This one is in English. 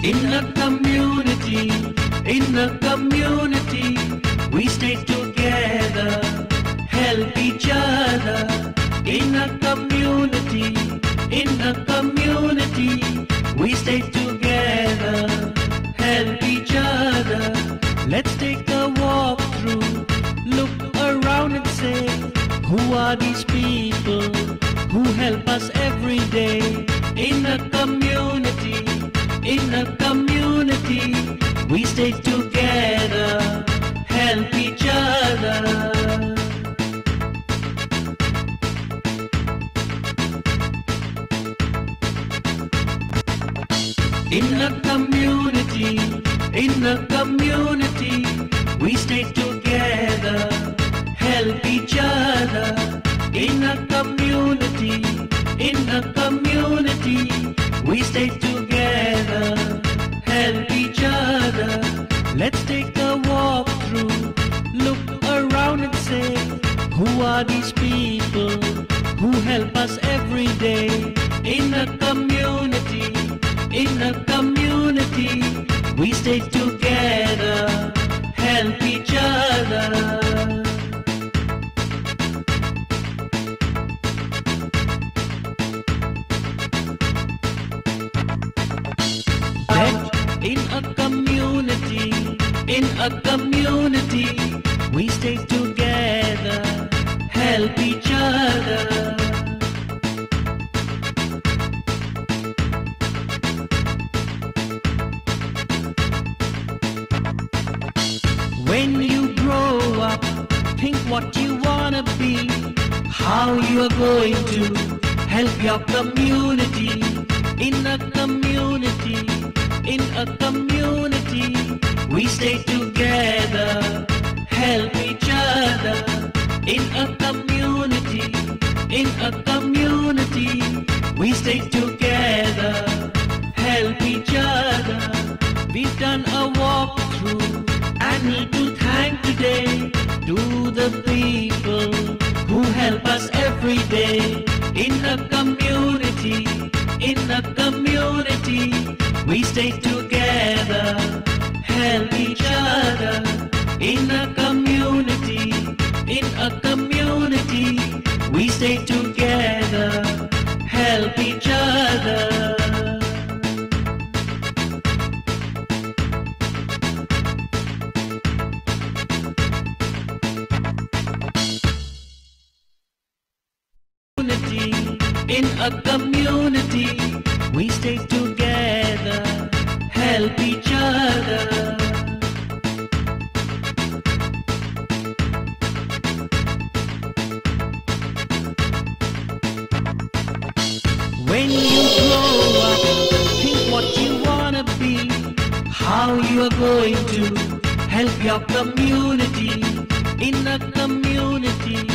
In a community, we stay together, help each other. In a community, we stay together, help each other. Let's take a walk through, look around and say, who are these people who help us every day? In a community, we stay together, help each other. In a community, we stay together, help each other. In a community, we stay together, help each other. Let's take a walk through, look around and say, who are these people who help us every day? In a community, we stay together, help each other. In a community, we stay together, help each other. When you grow up, think what you wanna be, how you are going to help your community. In a community, we stay together, help each other. In a community, we stay together, help each other. We've done a walkthrough and need to thank today to the people who help us every day. In a community, we stay together, help each other. In a community, we stay together, help each other. In a community, we stay together, help each other. When you grow up, think what you wanna be, how you are going to help your community. In a community,